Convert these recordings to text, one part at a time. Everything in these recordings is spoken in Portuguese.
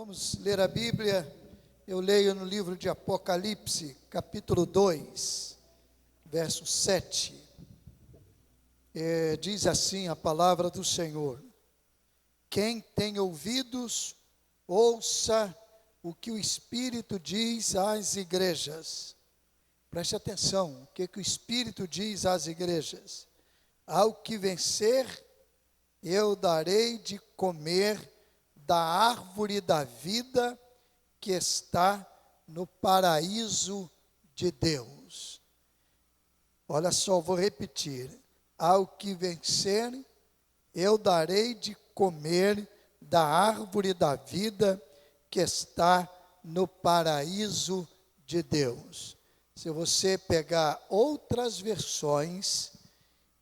Vamos ler a Bíblia. Eu leio no livro de Apocalipse, capítulo 2, verso 7. Diz assim a palavra do Senhor: quem tem ouvidos, ouça o que o Espírito diz às igrejas. Preste atenção, o que o Espírito diz às igrejas. Ao que vencer, eu darei de comer da árvore da vida que está no paraíso de Deus. Olha só, vou repetir. Ao que vencer, eu darei de comer da árvore da vida que está no paraíso de Deus. Se você pegar outras versões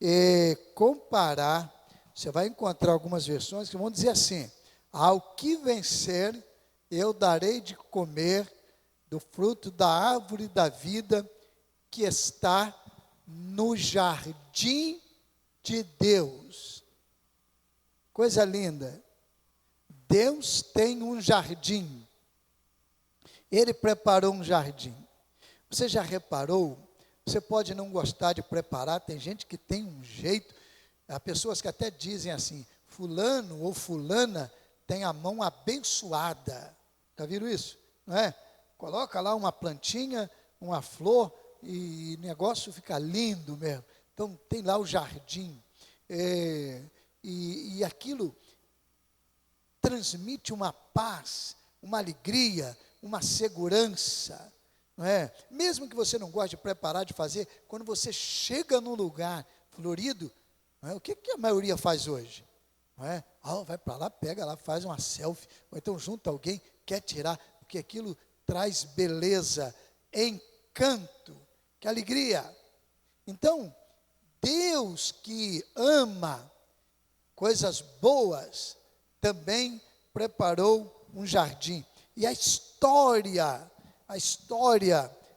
e comparar, você vai encontrar algumas versões que vão dizer assim: ao que vencer, eu darei de comer do fruto da árvore da vida que está no jardim de Deus. Coisa linda. Deus tem um jardim. Ele preparou um jardim. Você já reparou? Você pode não gostar de preparar, tem gente que tem um jeito. Há pessoas que até dizem assim: fulano ou fulana tem a mão abençoada. Já viram isso? Não é? Coloca lá uma plantinha, uma flor, e o negócio fica lindo mesmo. Então tem lá o jardim. E aquilo transmite uma paz, uma alegria, uma segurança. Não é? Mesmo que você não goste de preparar, de fazer, quando você chega num lugar florido, não é? O que a maioria faz hoje? Não é? Vai para lá, pega lá, faz uma selfie, ou então junta alguém, quer tirar, porque aquilo traz beleza, encanto, que alegria. Então, Deus que ama coisas boas, também preparou um jardim. E a história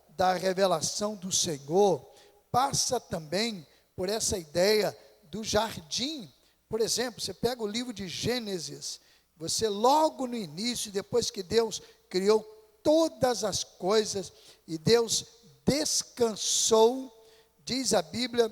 da revelação do Senhor passa também por essa ideia do jardim. Por exemplo, você pega o livro de Gênesis, você logo no início, depois que Deus criou todas as coisas, e Deus descansou, diz a Bíblia,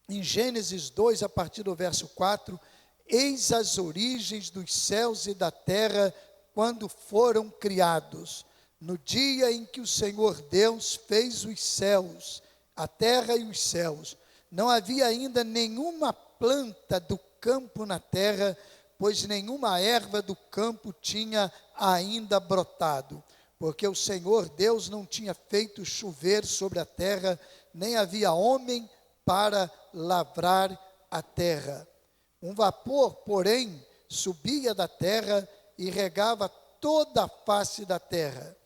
em Gênesis 2, a partir do verso 4, eis as origens dos céus e da terra, quando foram criados, no dia em que o Senhor Deus fez os céus, a terra e os céus, não havia ainda nenhuma planta do campo na terra, pois nenhuma erva do campo tinha ainda brotado, porque o Senhor Deus não tinha feito chover sobre a terra, nem havia homem para lavrar a terra. Um vapor, porém, subia da terra e regava toda a face da terra.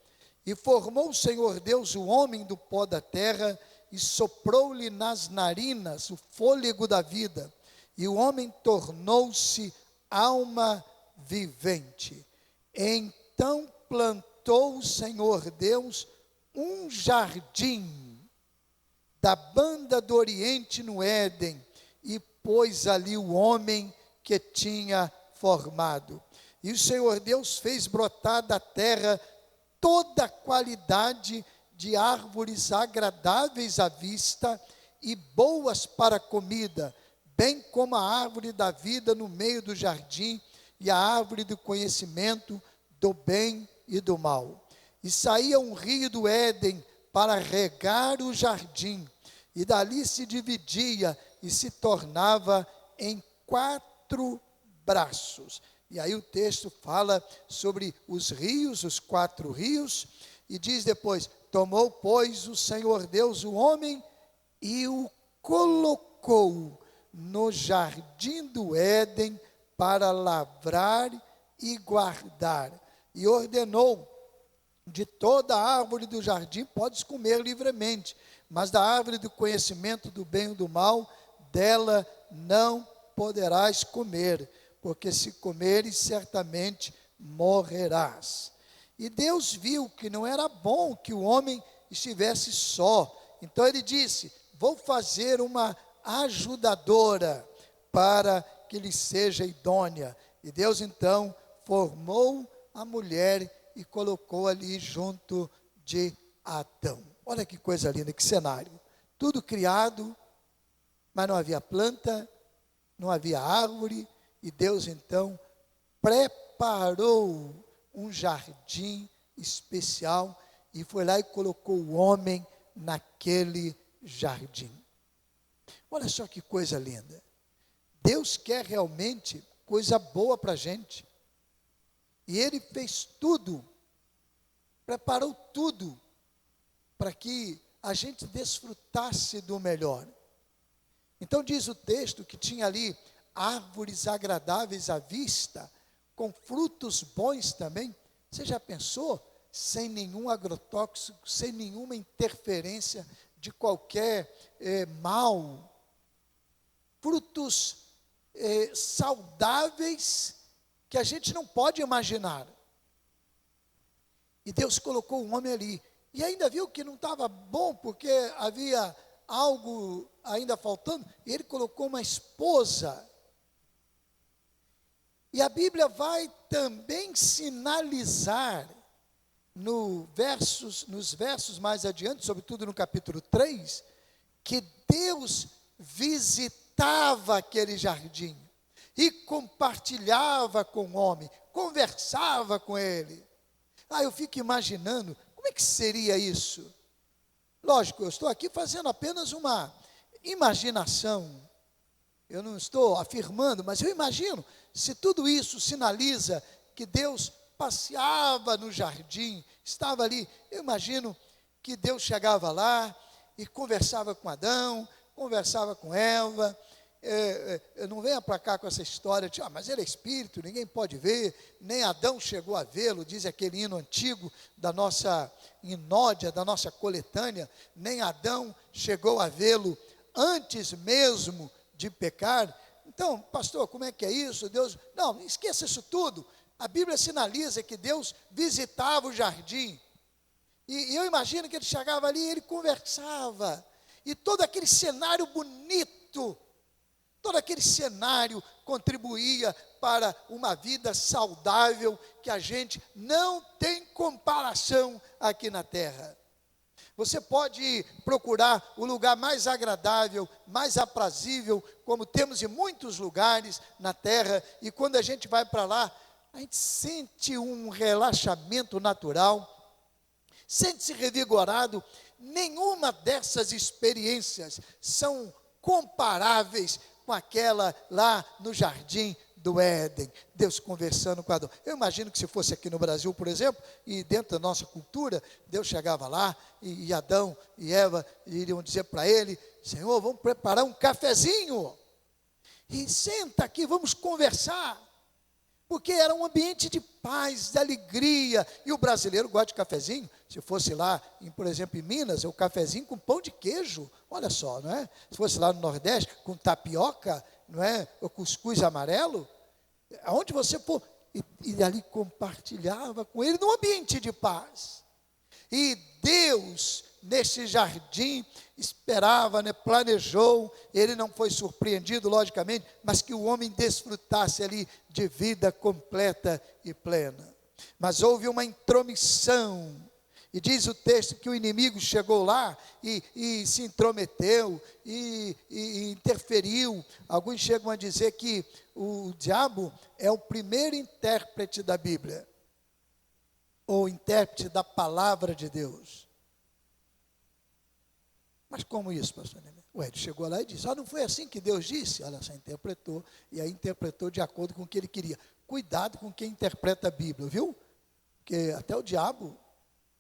E formou o Senhor Deus o homem do pó da terra e soprou-lhe nas narinas o fôlego da vida. E o homem tornou-se alma vivente. Então plantou o Senhor Deus um jardim da banda do Oriente no Éden, e pôs ali o homem que tinha formado. E o Senhor Deus fez brotar da terra toda a qualidade de árvores agradáveis à vista e boas para a comida, bem como a árvore da vida no meio do jardim e a árvore do conhecimento do bem e do mal. E saía um rio do Éden para regar o jardim, e dali se dividia e se tornava em 4 braços. E aí o texto fala sobre os rios, os 4 rios, e diz depois: tomou, pois, o Senhor Deus o homem e o colocou no jardim do Éden para lavrar e guardar. E ordenou: de toda a árvore do jardim podes comer livremente, mas da árvore do conhecimento do bem e do mal, dela não poderás comer, porque se comeres, certamente morrerás. E Deus viu que não era bom que o homem estivesse só. Então ele disse: vou fazer uma ajudadora para que lhe seja idônea. E Deus então formou a mulher e colocou ali junto de Adão. Olha que coisa linda, que cenário. Tudo criado, mas não havia planta, não havia árvore, e Deus então preparou um jardim especial e foi lá e colocou o homem naquele jardim. Olha só que coisa linda. Deus quer realmente coisa boa para a gente. E Ele fez tudo, preparou tudo, para que a gente desfrutasse do melhor. Então diz o texto que tinha ali árvores agradáveis à vista, com frutos bons também. Você já pensou? Sem nenhum agrotóxico, sem nenhuma interferência de qualquer mal. Frutos saudáveis que a gente não pode imaginar. E Deus colocou o homem ali. E ainda viu que não estava bom, porque havia algo ainda faltando. E Ele colocou uma esposa. E a Bíblia vai também sinalizar nos versos mais adiante, sobretudo no capítulo 3, que Deus visitava aquele jardim e compartilhava com o homem, conversava com ele. Eu fico imaginando, como é que seria isso? Lógico, eu estou aqui fazendo apenas uma imaginação. Eu não estou afirmando, mas eu imagino, se tudo isso sinaliza que Deus passeava no jardim, estava ali, eu imagino que Deus chegava lá e conversava com Adão, conversava com Eva. Não venha para cá com essa história de, mas ele é espírito, ninguém pode ver, nem Adão chegou a vê-lo, diz aquele hino antigo da nossa inódia, da nossa coletânea, nem Adão chegou a vê-lo antes mesmo de pecar. Então, pastor, como é que é isso? Deus, não, esqueça isso tudo. A Bíblia sinaliza que Deus visitava o jardim. E eu imagino que ele chegava ali e ele conversava. E todo aquele cenário bonito, todo aquele cenário contribuía para uma vida saudável que a gente não tem comparação aqui na terra. Você pode procurar o lugar mais agradável, mais aprazível, como temos em muitos lugares na terra, e quando a gente vai para lá, a gente sente um relaxamento natural, sente-se revigorado. Nenhuma dessas experiências são comparáveis com aquela lá no jardim do Éden, Deus conversando com Adão. Eu imagino que se fosse aqui no Brasil, por exemplo, e dentro da nossa cultura, Deus chegava lá, e Adão e Eva iriam dizer para ele, Senhor, vamos preparar um cafezinho, e senta aqui, vamos conversar, porque era um ambiente de paz, de alegria, e o brasileiro gosta de cafezinho. Se fosse lá, por exemplo, em Minas, é o cafezinho com pão de queijo, olha só, não é? Se fosse lá no Nordeste, com tapioca, não é? O cuscuz amarelo, aonde você for, e ali compartilhava com ele num ambiente de paz. E Deus, nesse jardim, esperava, planejou, ele não foi surpreendido, logicamente, mas que o homem desfrutasse ali de vida completa e plena. Mas houve uma intromissão, e diz o texto que o inimigo chegou lá e se intrometeu e interferiu. Alguns chegam a dizer que o diabo é o primeiro intérprete da Bíblia, ou intérprete da palavra de Deus. Mas como isso, pastor Neymar? Ele chegou lá e disse, não foi assim que Deus disse? Olha só, interpretou, e aí interpretou de acordo com o que ele queria. Cuidado com quem interpreta a Bíblia, viu? Porque até o diabo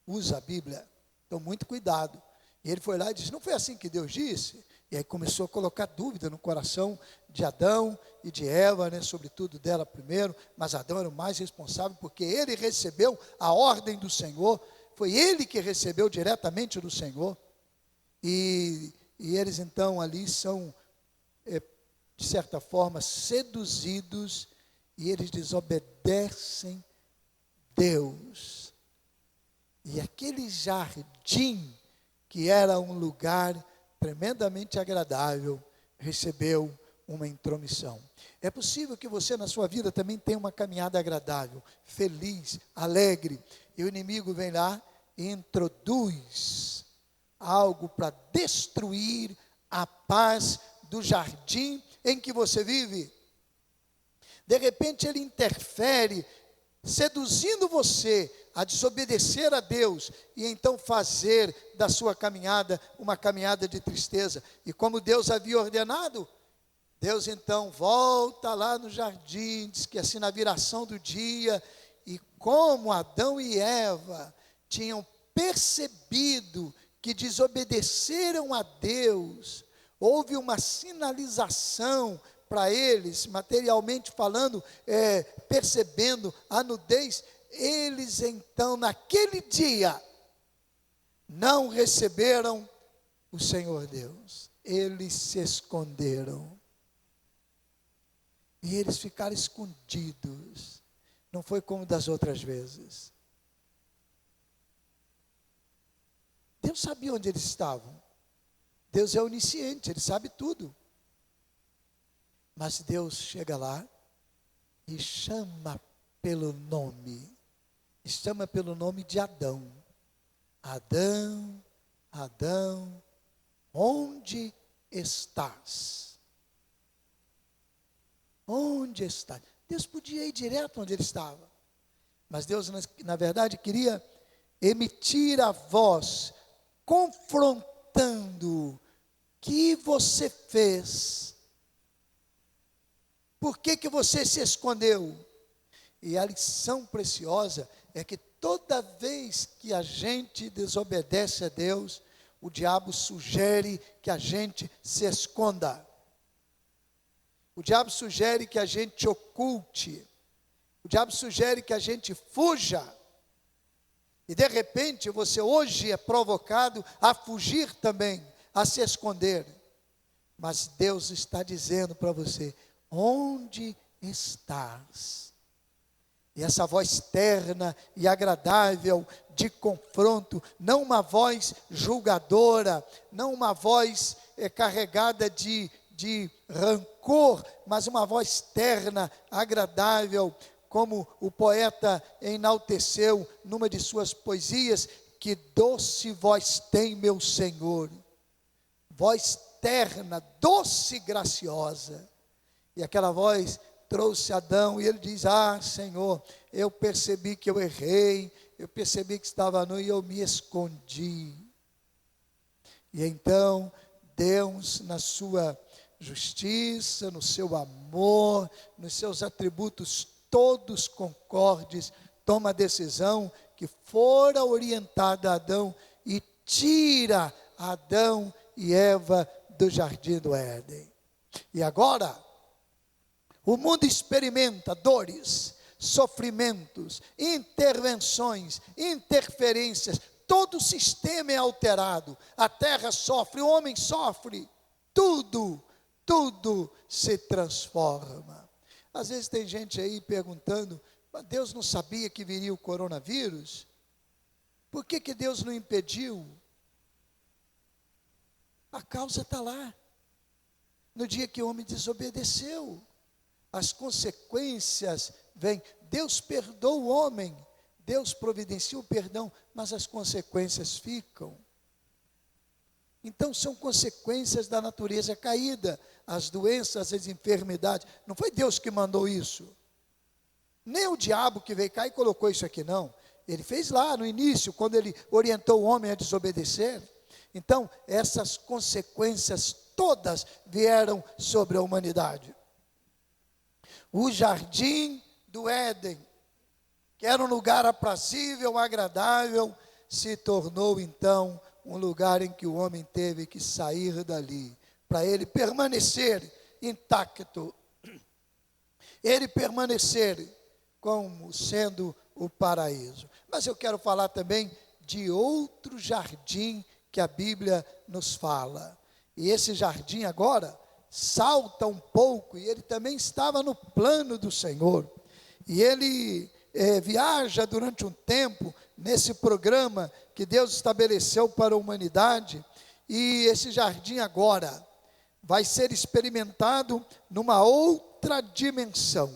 usa a Bíblia, então muito cuidado. E ele foi lá e disse, não foi assim que Deus disse? E aí começou a colocar dúvida no coração de Adão e de Eva, sobretudo dela primeiro, mas Adão era o mais responsável, porque ele recebeu a ordem do Senhor, foi ele que recebeu diretamente do Senhor, e eles então ali são, de certa forma, seduzidos, e eles desobedecem Deus. E aquele jardim, que era um lugar tremendamente agradável, recebeu uma intromissão. É possível que você na sua vida também tenha uma caminhada agradável, feliz, alegre, e o inimigo vem lá e introduz algo para destruir a paz do jardim em que você vive. De repente ele interfere, seduzindo você a desobedecer a Deus e então fazer da sua caminhada uma caminhada de tristeza. E como Deus havia ordenado, Deus então volta lá no jardim, diz que assim na viração do dia, e como Adão e Eva tinham percebido que desobedeceram a Deus, houve uma sinalização para eles, materialmente falando, percebendo a nudez, eles então naquele dia não receberam o Senhor Deus, eles se esconderam, e eles ficaram escondidos, não foi como das outras vezes. Deus sabia onde eles estavam, Deus é onisciente, Ele sabe tudo, mas Deus chega lá e chama pelo nome de Adão. Adão, Adão, onde estás? Onde estás? Deus podia ir direto onde ele estava, mas Deus, na verdade, queria emitir a voz, confrontando: o que você fez? Por que você se escondeu? E a lição preciosa é que toda vez que a gente desobedece a Deus, o diabo sugere que a gente se esconda. O diabo sugere que a gente oculte. O diabo sugere que a gente fuja. E de repente você hoje é provocado a fugir também, a se esconder. Mas Deus está dizendo para você: onde estás? E essa voz terna e agradável de confronto, não uma voz julgadora, não uma voz carregada de rancor, mas uma voz terna, agradável, como o poeta enalteceu numa de suas poesias: que doce voz tem meu Senhor, voz terna, doce e graciosa. E aquela voz trouxe Adão, e ele diz: ah, Senhor, eu percebi que eu errei, eu percebi que estava nu e eu me escondi. E então Deus, na sua justiça, no seu amor, nos seus atributos todos concordes, toma a decisão que fora orientada a Adão e tira Adão e Eva do jardim do Éden. E agora o mundo experimenta dores, sofrimentos, intervenções, interferências, todo o sistema é alterado, a terra sofre, o homem sofre, tudo se transforma. Às vezes tem gente aí perguntando: mas Deus não sabia que viria o coronavírus? Por que Deus não impediu? A causa está lá, no dia que o homem desobedeceu. As consequências vêm. Deus perdoa o homem, Deus providencia o perdão, mas as consequências ficam. Então são consequências da natureza caída, as doenças, as enfermidades. Não foi Deus que mandou isso, nem o diabo que veio cá e colocou isso aqui, não. Ele fez lá no início, quando ele orientou o homem a desobedecer. Então essas consequências todas vieram sobre a humanidade. O jardim do Éden, que era um lugar aprazível, agradável, se tornou então um lugar em que o homem teve que sair dali, para ele permanecer intacto, ele permanecer como sendo o paraíso. Mas eu quero falar também de outro jardim que a Bíblia nos fala, e esse jardim agora salta um pouco, e ele também estava no plano do Senhor, e ele viaja durante um tempo nesse programa que Deus estabeleceu para a humanidade. E esse jardim agora vai ser experimentado numa outra dimensão.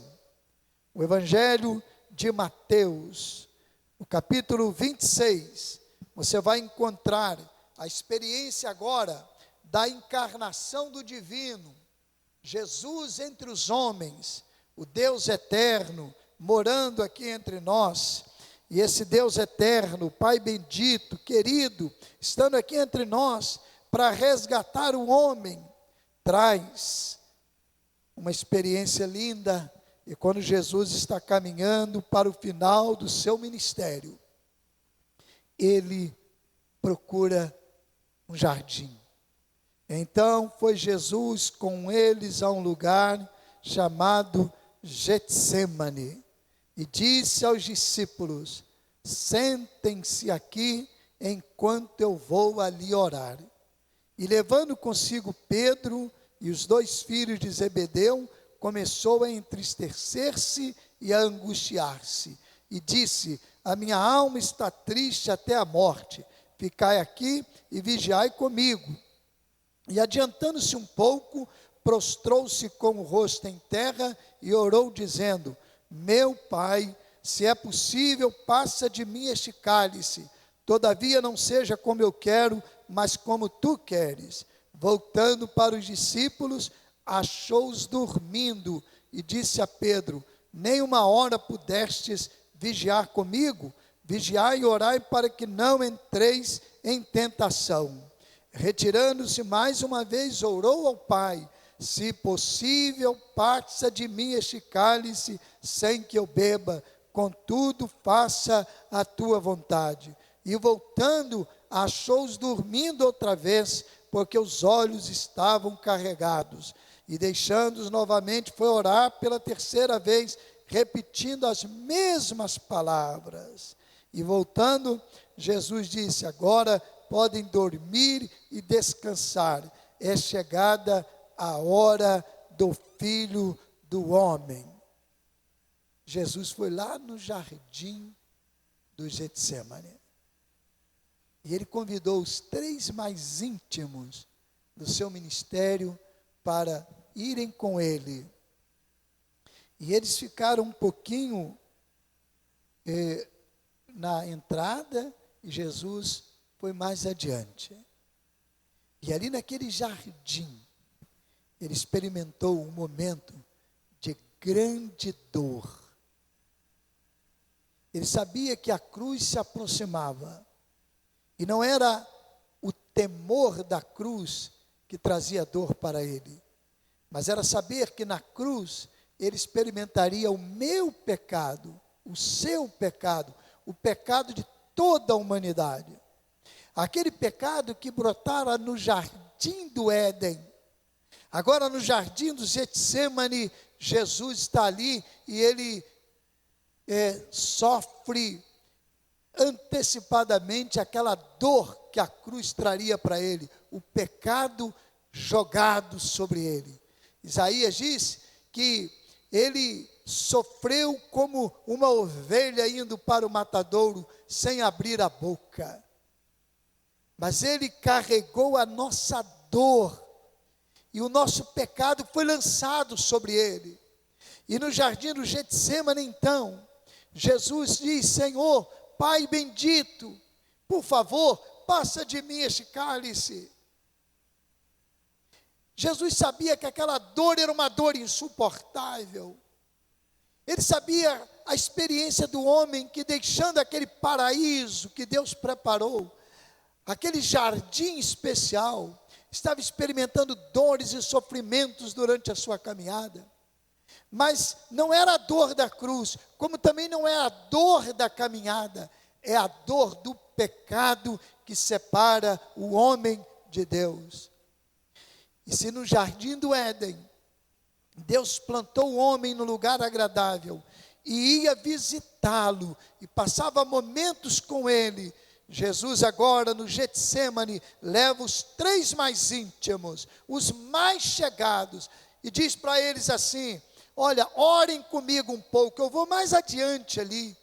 O Evangelho de Mateus, no capítulo 26, você vai encontrar a experiência agora da encarnação do divino, Jesus entre os homens, o Deus eterno, morando aqui entre nós. E esse Deus eterno, Pai bendito, querido, estando aqui entre nós, para resgatar o homem, traz uma experiência linda. E quando Jesus está caminhando para o final do seu ministério, ele procura um jardim. Então foi Jesus com eles a um lugar chamado Getsêmani, e disse aos discípulos: sentem-se aqui enquanto eu vou ali orar. E levando consigo Pedro e os 2 filhos de Zebedeu, começou a entristecer-se e a angustiar-se, e disse: a minha alma está triste até a morte, ficai aqui e vigiai comigo. E adiantando-se um pouco, prostrou-se com o rosto em terra e orou, dizendo: meu Pai, se é possível, passa de mim este cálice, todavia não seja como eu quero, mas como tu queres. Voltando para os discípulos, achou-os dormindo e disse a Pedro: nem uma hora pudestes vigiar comigo? Vigiai e orai para que não entreis em tentação. Retirando-se mais uma vez, orou ao Pai: se possível, passa de mim este cálice sem que eu beba, contudo faça a tua vontade. E voltando, achou-os dormindo outra vez, porque os olhos estavam carregados. E deixando-os novamente, foi orar pela terceira vez, repetindo as mesmas palavras. E voltando, Jesus disse: agora podem dormir e descansar, é chegada a hora do Filho do Homem. Jesus foi lá no jardim do Getsêmani, e ele convidou os 3 mais íntimos do seu ministério para irem com ele. E eles ficaram um pouquinho na entrada, e Jesus foi mais adiante. E ali naquele jardim, ele experimentou um momento de grande dor. Ele sabia que a cruz se aproximava, e não era o temor da cruz que trazia dor para ele, mas era saber que na cruz ele experimentaria o meu pecado, o seu pecado, o pecado de toda a humanidade. Aquele pecado que brotara no jardim do Éden. Agora no jardim do Getsêmani, Jesus está ali e ele sofre antecipadamente aquela dor que a cruz traria para ele, o pecado jogado sobre ele. Isaías diz que ele sofreu como uma ovelha indo para o matadouro, sem abrir a boca. Mas ele carregou a nossa dor, e o nosso pecado foi lançado sobre ele. E no jardim do Getsêmani, então, Jesus diz: Senhor, Pai bendito, por favor, passa de mim este cálice. Jesus sabia que aquela dor era uma dor insuportável. Ele sabia a experiência do homem que, deixando aquele paraíso que Deus preparou, aquele jardim especial, estava experimentando dores e sofrimentos durante a sua caminhada. Mas não era a dor da cruz, como também não é a dor da caminhada, é a dor do pecado que separa o homem de Deus. E se no jardim do Éden, Deus plantou o homem no lugar agradável, e ia visitá-lo, e passava momentos com ele, Jesus agora no Getsêmani leva os 3 mais íntimos, os mais chegados, e diz para eles assim: olha, orem comigo um pouco, eu vou mais adiante ali.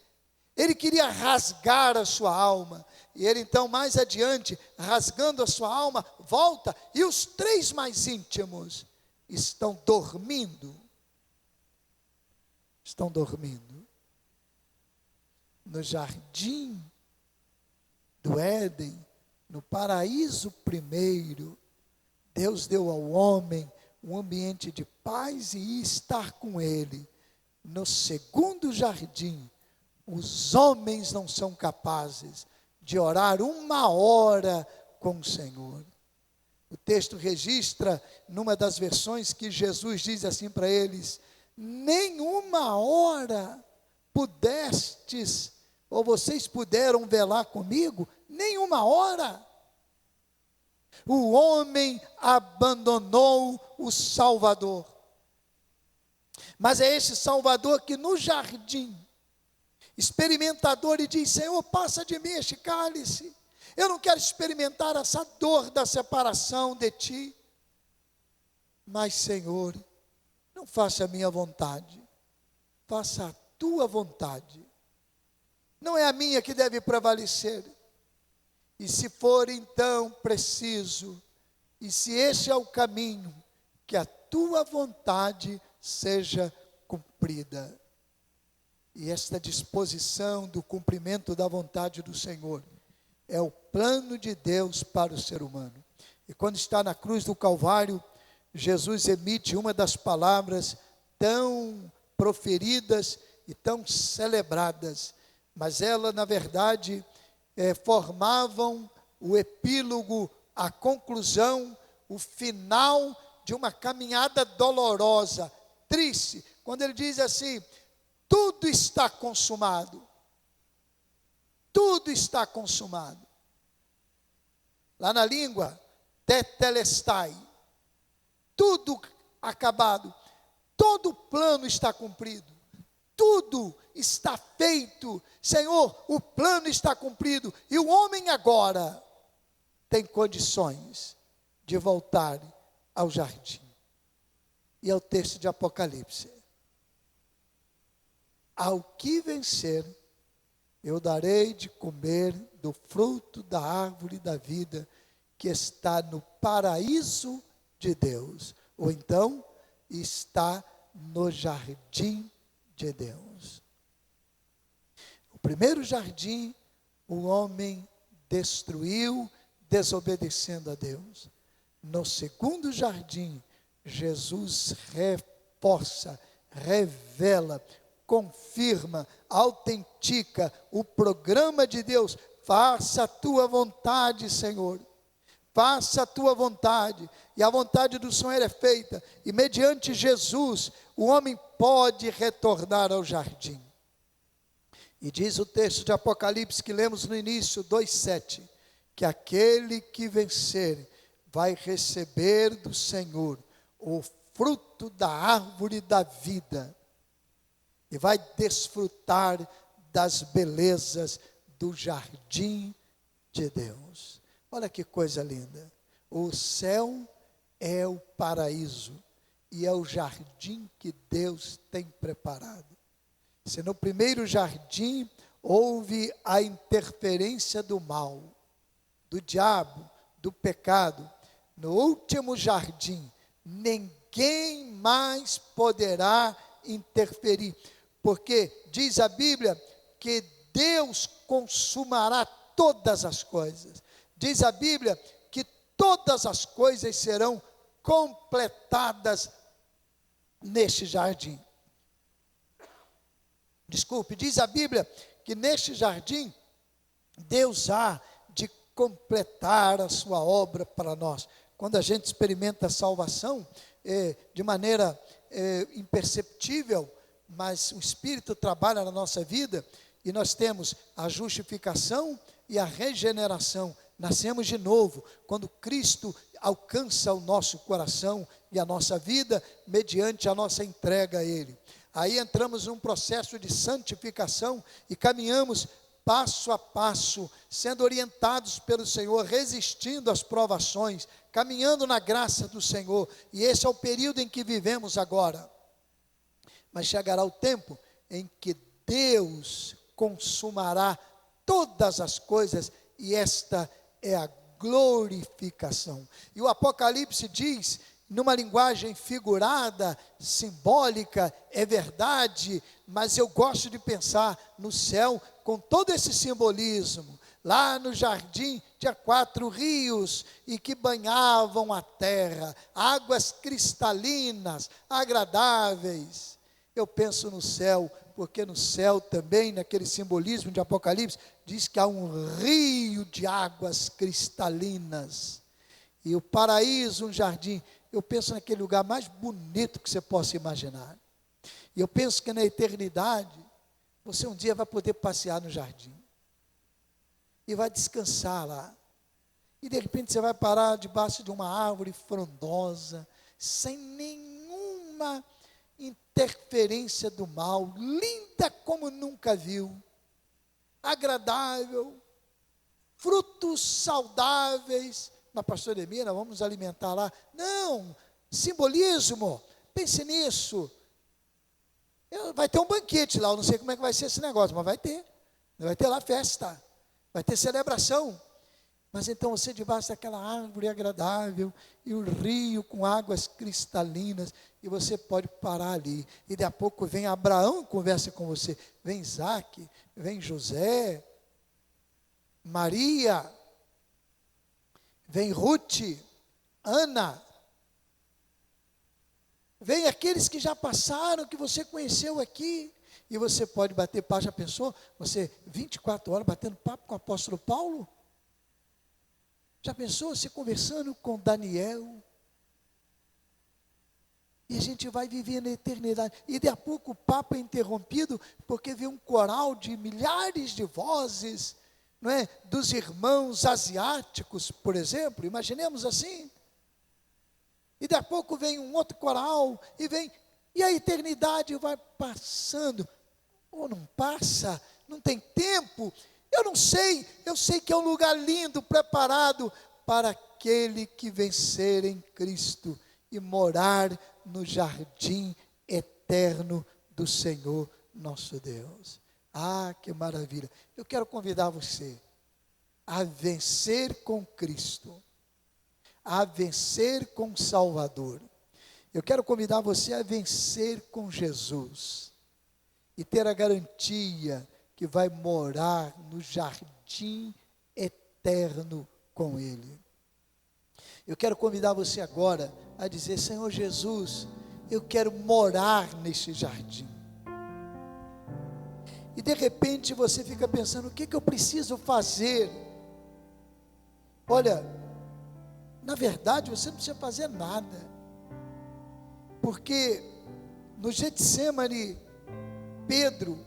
Ele queria rasgar a sua alma. E ele então, mais adiante, rasgando a sua alma, volta, e os 3 mais íntimos estão dormindo. Estão dormindo. No jardim do Éden, no paraíso primeiro, Deus deu ao homem um ambiente de paz e estar com ele. No segundo jardim, os homens não são capazes de orar 1 hora com o Senhor. O texto registra, numa das versões, que Jesus diz assim para eles: nem 1 hora pudestes, ou vocês puderam velar comigo, nem 1 hora. O homem abandonou o Salvador. Mas é esse Salvador que no jardim, experimentador, e diz: Senhor, passa de mim este cálice. Eu não quero experimentar essa dor da separação de ti. Mas, Senhor, não faça a minha vontade, faça a tua vontade. Não é a minha que deve prevalecer. E se for então preciso, e se este é o caminho, que a tua vontade seja cumprida. E esta disposição do cumprimento da vontade do Senhor é o plano de Deus para o ser humano. E quando está na cruz do Calvário, Jesus emite uma das palavras tão proferidas e tão celebradas, mas ela, na verdade, formavam o epílogo, a conclusão, o final de uma caminhada dolorosa, triste, quando ele diz assim: tudo está consumado. Tudo está consumado. Lá na língua, tetelestai. Tudo acabado. Todo plano está cumprido. Tudo está feito. Senhor, o plano está cumprido. E o homem agora tem condições de voltar ao jardim. E é o texto de Apocalipse. Ao que vencer, eu darei de comer do fruto da árvore da vida que está no paraíso de Deus. Ou então, está no jardim de Deus. O primeiro jardim, o homem destruiu, desobedecendo a Deus. No segundo jardim, Jesus reforça, revela, confirma, autentica o programa de Deus. Faça a tua vontade, Senhor. Faça a tua vontade. E a vontade do Senhor é feita. E mediante Jesus, o homem pode retornar ao jardim. E diz o texto de Apocalipse que lemos no início, 2:7, que aquele que vencer vai receber do Senhor o fruto da árvore da vida e vai desfrutar das belezas do jardim de Deus. Olha que coisa linda. O céu é o paraíso e é o jardim que Deus tem preparado. Se no primeiro jardim houve a interferência do mal, do diabo, do pecado, no último jardim ninguém mais poderá interferir, porque diz a Bíblia que Deus consumará todas as coisas. Diz a Bíblia que todas as coisas serão completadas neste jardim. Desculpe, diz a Bíblia que neste jardim Deus há de completar a sua obra para nós. Quando a gente experimenta a salvação, de maneira imperceptível, mas o Espírito trabalha na nossa vida, e nós temos a justificação e a regeneração. Nascemos de novo, quando Cristo alcança o nosso coração e a nossa vida, mediante a nossa entrega a Ele. Aí entramos num processo de santificação e caminhamos passo a passo, sendo orientados pelo Senhor, resistindo às provações, caminhando na graça do Senhor. E esse é o período em que vivemos agora. Mas chegará o tempo em que Deus consumará todas as coisas, e esta é a glorificação. E o Apocalipse diz, numa linguagem figurada, simbólica, é verdade, mas eu gosto de pensar no céu com todo esse simbolismo. Lá no jardim tinha 4 rios e que banhavam a terra, águas cristalinas, agradáveis. Eu penso no céu, porque no céu também, naquele simbolismo de Apocalipse, diz que há um rio de águas cristalinas. E o paraíso, um jardim, eu penso naquele lugar mais bonito que você possa imaginar. E eu penso que na eternidade, você um dia vai poder passear no jardim. E vai descansar lá. E de repente você vai parar debaixo de uma árvore frondosa, sem nenhuma interferência do mal, linda como nunca viu, agradável, frutos saudáveis. Mas pastor Emir, nós vamos alimentar lá. Não, simbolismo, pense nisso. Vai ter um banquete lá, eu não sei como é que vai ser esse negócio, mas vai ter lá festa, vai ter celebração. Mas então você debaixo daquela árvore agradável, e o rio com águas cristalinas, e você pode parar ali, e daqui a pouco vem Abraão e conversa com você, vem Isaac, vem José, Maria, vem Ruth, Ana, vem aqueles que já passaram, que você conheceu aqui, e você pode bater papo. Já pensou? Você 24 horas batendo papo com o apóstolo Paulo? Já pensou você conversando com Daniel? E a gente vai viver na eternidade. E de a pouco o papo é interrompido, porque vem um coral de milhares de vozes, não é? Dos irmãos asiáticos, por exemplo, imaginemos assim. E de a pouco vem um outro coral, e a eternidade vai passando. Ou não passa, não tem tempo. Eu não sei, eu sei que é um lugar lindo, preparado para aquele que vencer em Cristo e morar no jardim eterno do Senhor nosso Deus. Ah, que maravilha! Eu quero convidar você a vencer com Cristo, a vencer com o Salvador. Eu quero convidar você a vencer com Jesus e ter a garantia que vai morar no jardim eterno com Ele. Eu quero convidar você agora a dizer: Senhor Jesus, eu quero morar nesse jardim. E de repente você fica pensando: o que eu preciso fazer? Olha, na verdade você não precisa fazer nada, porque no Getsemane, Pedro,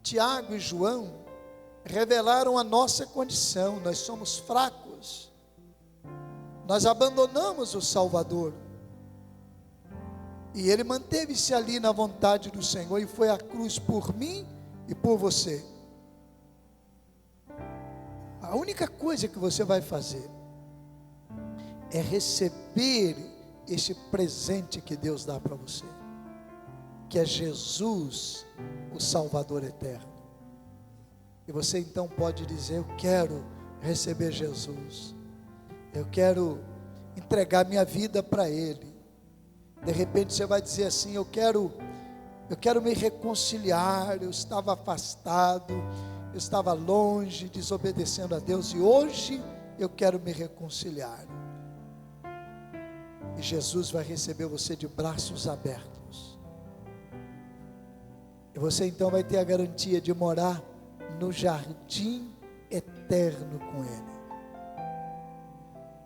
Tiago e João revelaram a nossa condição. Nós somos fracos, nós abandonamos o Salvador, e ele manteve-se ali na vontade do Senhor e foi à cruz por mim e por você. A única coisa que você vai fazer é receber este presente que Deus dá para você, que é Jesus, o Salvador eterno. E você então pode dizer: eu quero receber Jesus, eu quero entregar minha vida para Ele. De repente você vai dizer assim: eu quero me reconciliar, eu estava afastado, eu estava longe, desobedecendo a Deus, e hoje eu quero me reconciliar. E Jesus vai receber você de braços abertos. E você então vai ter a garantia de morar no jardim eterno com Ele.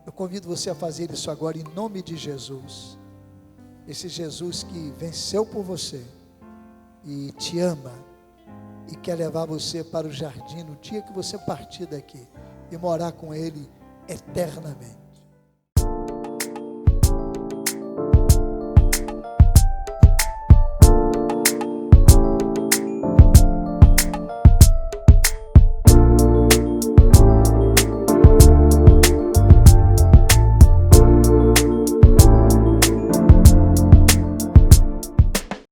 Eu convido você a fazer isso agora em nome de Jesus. Esse Jesus que venceu por você e te ama e quer levar você para o jardim no dia que você partir daqui e morar com Ele eternamente.